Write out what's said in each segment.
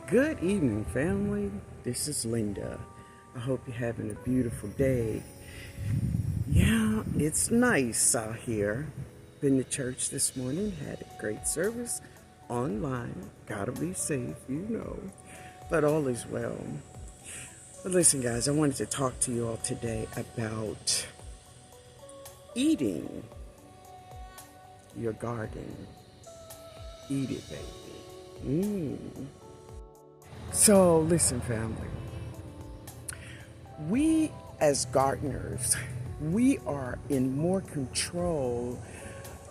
Good evening, family. This is Linda. I hope you're having a beautiful day. Yeah, it's nice out here. Been to church this morning, had a great service online. Gotta be safe, but all is well. But listen, guys, I wanted to talk to you all today about eating your garden. Eat it, baby. So, listen, family. We as gardeners, we are in more control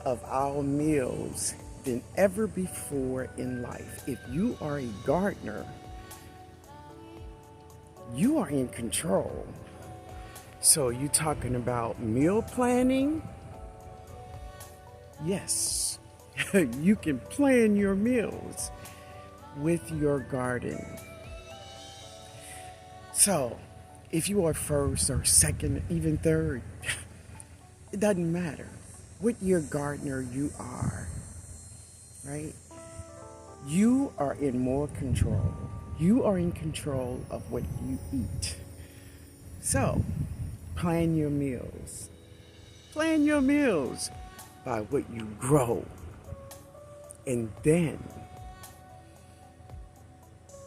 of our meals than ever before in life. If you are a gardener, you are in control. So, you talking about meal planning? Yes, you can plan your meals with your garden. So, if you are first or second, even third, it doesn't matter what your gardener you are, right? You are in more control. You are in control of what you eat. So, plan your meals. Plan your meals by what you grow. And then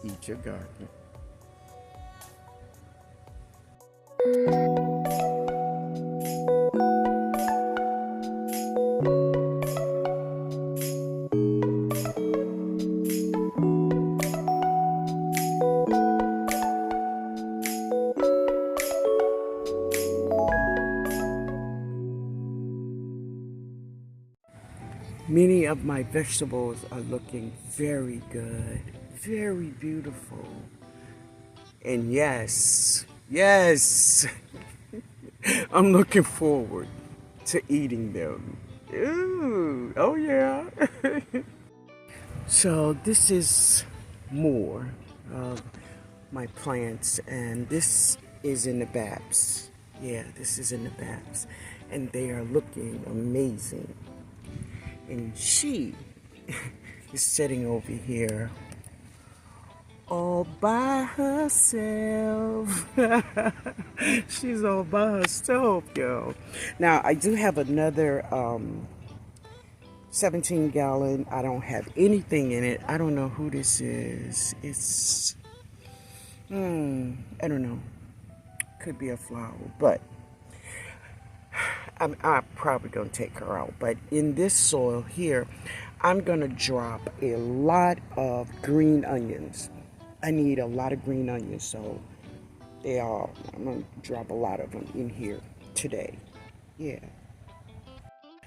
eat your garden. Many of my vegetables are looking very good, very beautiful. And yes, I'm looking forward to eating them. Ooh, oh yeah. So this is more of my plants, and this is in the baps. Yeah, this is in the baps. And they are looking amazing. And she is sitting over here all by herself. She's all by herself, yo. Now, I do have another 17 gallon. I don't have anything in it. I don't know who this is. It's, I don't know. Could be a flower, but I'm probably going to take her out. But in this soil here, I'm going to drop a lot of green onions. I need a lot of green onions, so I'm going to drop a lot of them in here today. Yeah.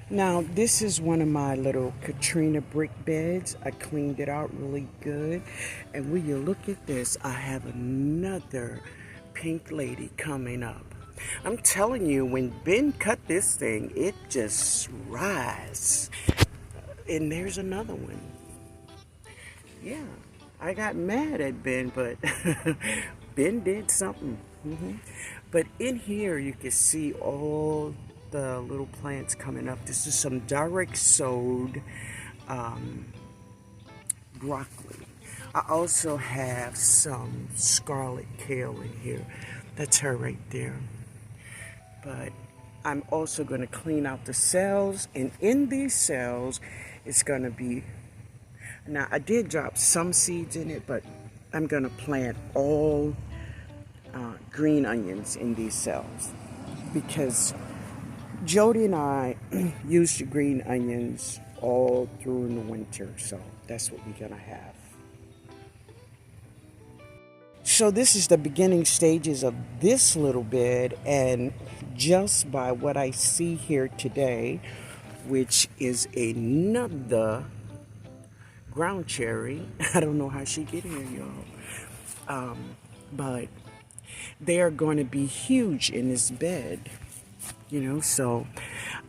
Now, this is one of my little Katrina brick beds. I cleaned it out really good. And when you look at this, I have another pink lady coming up. I'm telling you, when Ben cut this thing, it just rises. And there's another one. Yeah, I got mad at Ben, but Ben did something. But in here, you can see all the little plants coming up. This is some direct sowed broccoli. I also have some scarlet kale in here. That's her right there. But I'm also going to clean out the cells, and in these cells it's going to be, now I did drop some seeds in it, but I'm going to plant all green onions in these cells, because Jody and I used the green onions all through in the winter, so that's what we're going to have. So this is the beginning stages of this little bed, and just by what I see here today, which is another ground cherry. I don't know how she get here, y'all. But they are going to be huge in this bed, so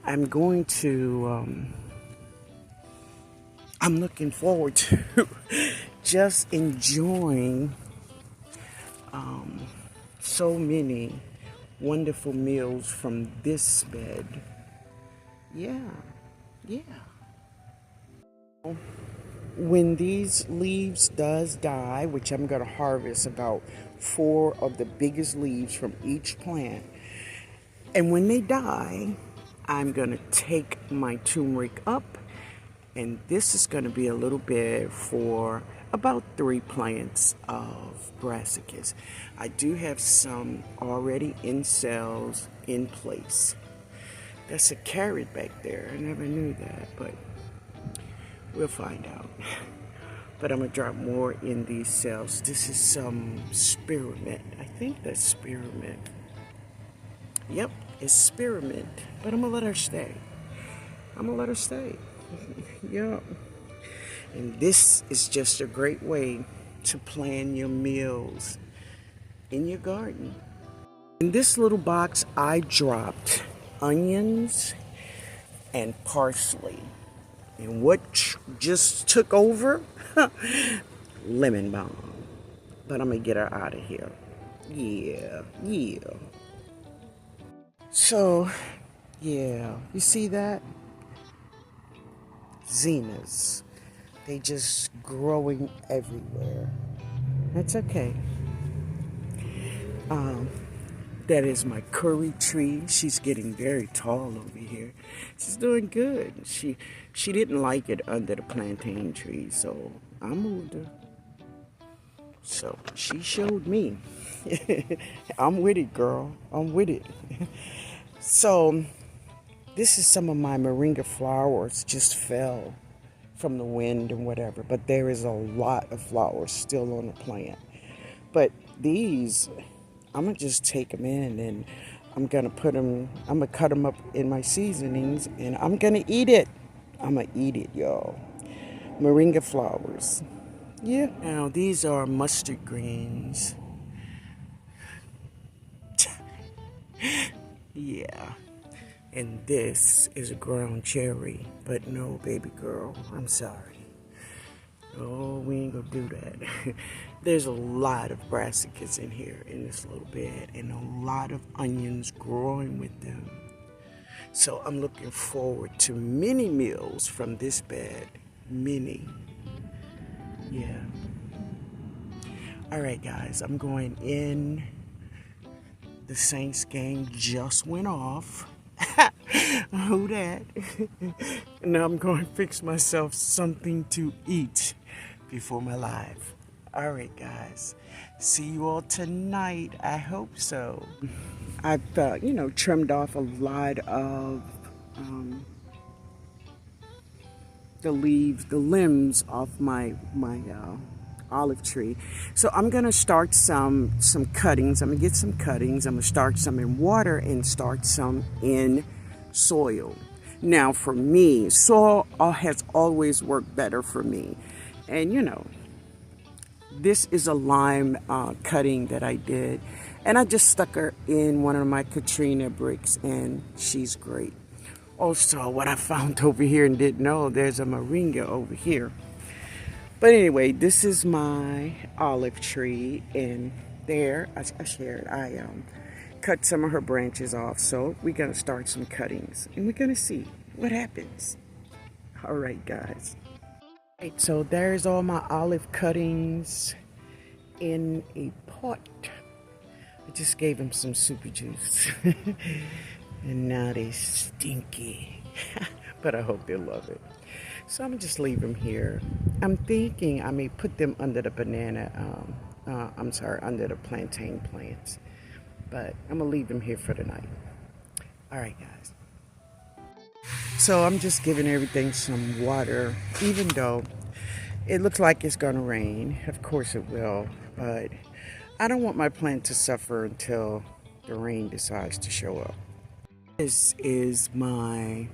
I'm going to, I'm looking forward to just enjoying so many wonderful meals from this bed. Yeah. when these leaves does die, which I'm going to harvest about 4 of the biggest leaves from each plant, and when they die, I'm going to take my turmeric up, and this is going to be a little bit for about 3 plants of brassicas. I do have some already in cells in place. That's a carrot back there. I never knew that, but we'll find out. But I'm going to drop more in these cells. This is some spearmint. I think that's spearmint. Yep, it's spearmint. But I'm going to let her stay. I'm going to let her stay. Yep. And this is just a great way to plan your meals in your garden. In this little box, I dropped onions and parsley. And what just took over? Lemon balm. But I'm going to get her out of here. Yeah. So, yeah. You see that? Zinnias. They just growing everywhere. That's okay. That is my curry tree. She's getting very tall over here. She's doing good. She didn't like it under the plantain tree, so I moved her. So she showed me. I'm with it, girl. I'm with it. So this is some of my moringa flowers just fell from the wind and whatever, but there is a lot of flowers still on the plant. But these, I'm gonna just take them in and I'm gonna cut them up in my seasonings and I'm gonna eat it. I'm gonna eat it, y'all. Moringa flowers. Yeah. Now these are mustard greens. Yeah. And this is a ground cherry. But no, baby girl, I'm sorry. Oh, we ain't gonna do that. There's a lot of brassicas in here in this little bed and a lot of onions growing with them. So I'm looking forward to many meals from this bed. Many. Yeah. All right, guys, I'm going in. The Saints game just went off. Who that? Now I'm going to fix myself something to eat before my live. All right, guys. See you all tonight. I hope so. I've, trimmed off a lot of the leaves, the limbs off my olive tree. So I'm going to start some cuttings. I'm going to get some cuttings. I'm going to start some in water and start some in soil. Now for me, soil has always worked better for me. And this is a lime cutting that I did. And I just stuck her in one of my Katrina bricks and she's great. Also, what I found over here and didn't know, there's a moringa over here. But anyway, this is my olive tree, and there, I shared, I cut some of her branches off. So we're going to start some cuttings, and we're going to see what happens. All right, guys. Right, so there's all my olive cuttings in a pot. I just gave them some super juice, and now they stinky, but I hope they love it. So I'm gonna just leave them here. I'm thinking I may put them under the under the plantain plants. But I'm gonna leave them here for the night. All right, guys. So I'm just giving everything some water, even though it looks like it's gonna rain. Of course it will, but I don't want my plant to suffer until the rain decides to show up. This is my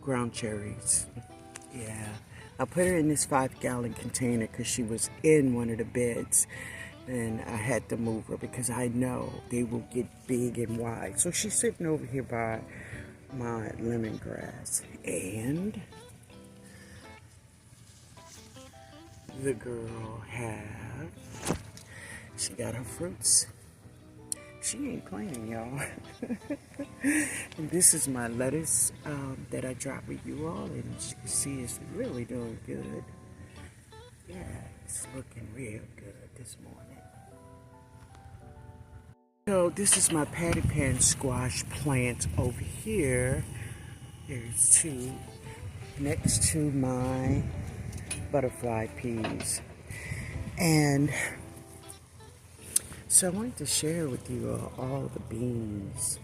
ground cherries. Yeah, I put her in this 5-gallon container because she was in one of the beds and I had to move her because I know they will get big and wide. So she's sitting over here by my lemongrass, and the girl she got her fruits. She ain't playing, y'all. And this is my lettuce that I dropped with you all, and as you can see, it's really doing good. Yeah, it's looking real good this morning. So this is my patty pan squash plant over here. There's two next to my butterfly peas. And so I wanted to share with you all the beans.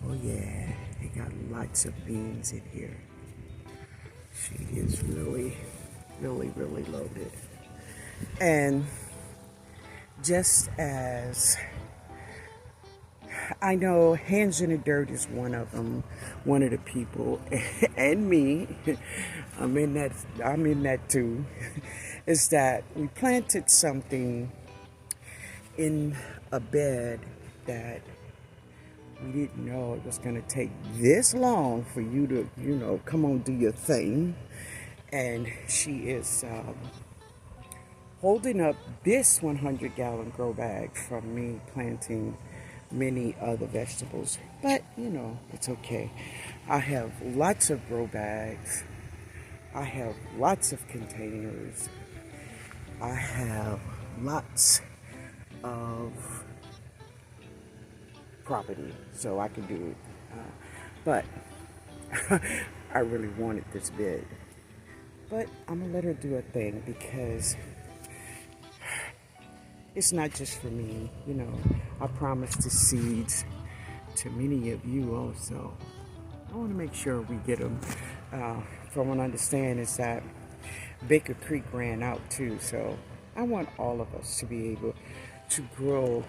Oh yeah, they got lots of beans in here. She is really, really, really loaded. And just as I know Hands in the Dirt is one of them, one of the people, and me, I'm in that too, is that we planted something in a bed that we didn't know it was going to take this long for you to, come on, do your thing. And she is holding up this 100-gallon grow bag from me planting many other vegetables. But, it's okay. I have lots of grow bags. I have lots of containers. I have lots of property, so I can do it. But I really wanted this bed. But I'm going to let her do her thing because it's not just for me. I promised the seeds to many of you also. I want to make sure we get them. From what I understand is that Baker Creek ran out too. So I want all of us to be able to grow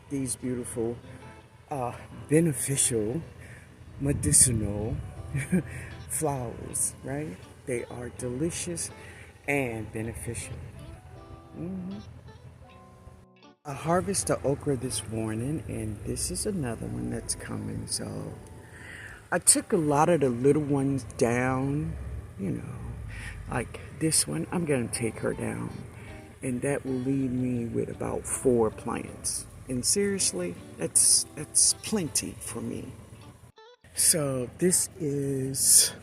these beautiful, beneficial, medicinal flowers, right? They are delicious and beneficial. I harvested the okra this morning, and this is another one that's coming. So I took a lot of the little ones down, like this one. I'm going to take her down, and that will leave me with about 4 plants. And seriously, that's plenty for me. So this is,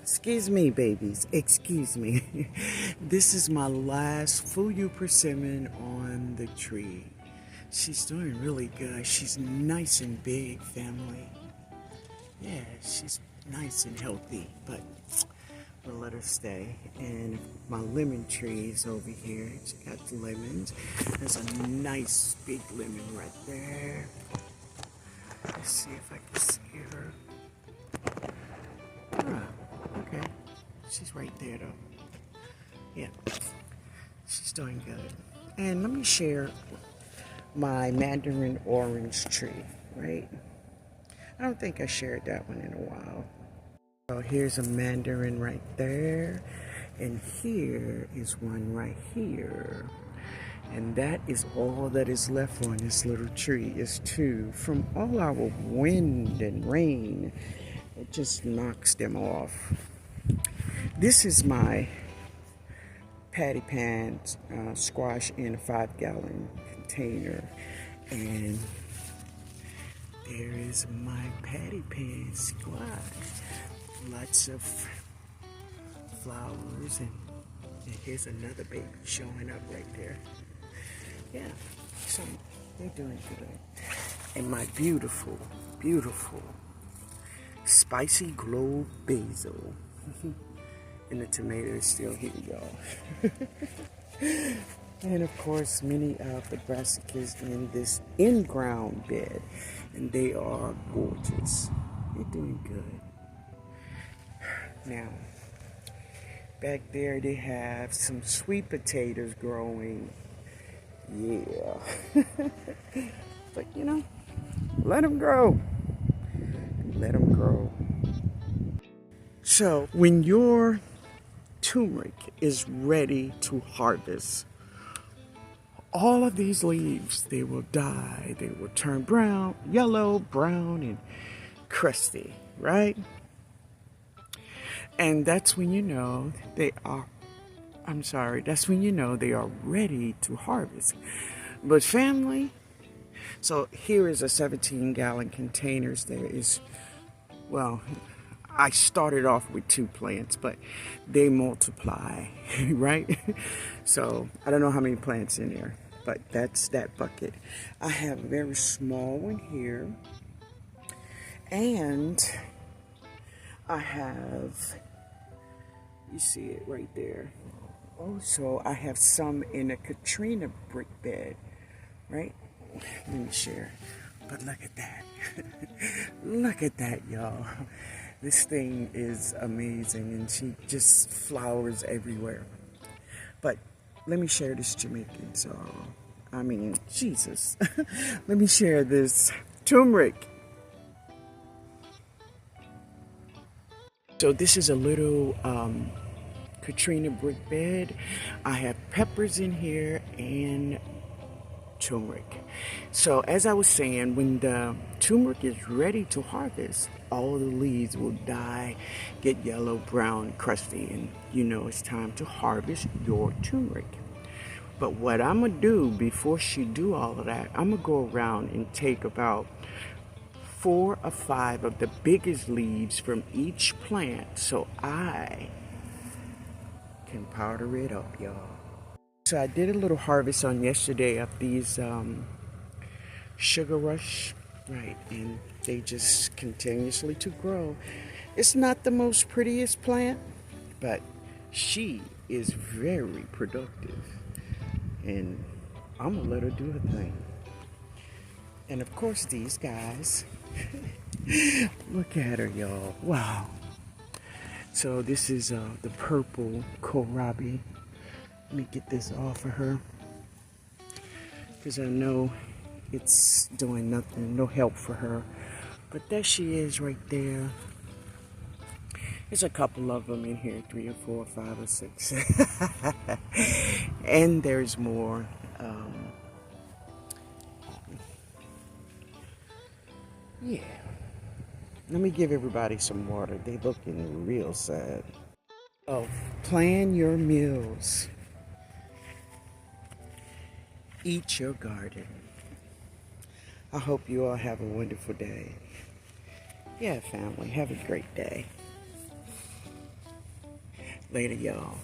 excuse me, babies, excuse me. This is my last Fuyu persimmon on the tree. She's doing really good. She's nice and big, family. Yeah, she's nice and healthy, but we'll let her stay. And my lemon tree is over here. She got the lemons. There's a nice big lemon right there. Let's see if I can see her. Okay. She's right there though. Yeah. She's doing good. And let me share my mandarin orange tree, right? I don't think I shared that one in a while. So here's a mandarin right there. And here is one right here. And that is all that is left on this little tree is 2. From all our wind and rain, it just knocks them off. This is my patty pan squash in a 5-gallon container. And there is my patty pan squash. Lots of flowers, and here's another baby showing up right there. Yeah, so they're doing good. And my beautiful, beautiful spicy glow basil. And the tomato is still here, y'all. And of course, many of the brassicas in this in-ground bed. And they are gorgeous. They're doing good. Now, back there they have some sweet potatoes growing. Yeah. But let them grow. Let them grow. So when your turmeric is ready to harvest, all of these leaves, they will die. They will turn brown, yellow, brown, and crusty, right? And that's when you know that's when you know they are ready to harvest. But family, So here is a 17-gallon containers. There is, well, I started off with 2 plants, but they multiply, right? So I don't know how many plants in there, but that's that bucket. I have a very small one here, and I have, you see it right there. Also, I have some in a Katrina brick bed, right? Let me share. But look at that. Look at that, y'all. This thing is amazing, and she just flowers everywhere. But let me share this Jamaican. So, I mean, Jesus. Let me share this turmeric. So this is a little Katrina brick bed. I have peppers in here and turmeric. So as I was saying, when the turmeric is ready to harvest, all the leaves will die, get yellow, brown, crusty, and you know it's time to harvest your turmeric. But what I'm gonna do before she do all of that, I'm gonna go around and take about 4 or 5 of the biggest leaves from each plant so I can powder it up, y'all. So I did a little harvest on yesterday of these sugar rush, right, and they just continuously to grow. It's not the most prettiest plant, but she is very productive, and I'm gonna let her do her thing. And of course these guys, look at her, y'all. Wow. So this is the purple kohlrabi. Let me get this off of her, because I know it's doing nothing, no help for her. But there she is right there. There's a couple of them in here, 3 or 4 or 5 or 6. And there's more. Yeah. Let me give everybody some water. They looking real sad. Oh, plan your meals. Eat your garden. I hope you all have a wonderful day. Yeah, family, have a great day. Later, y'all.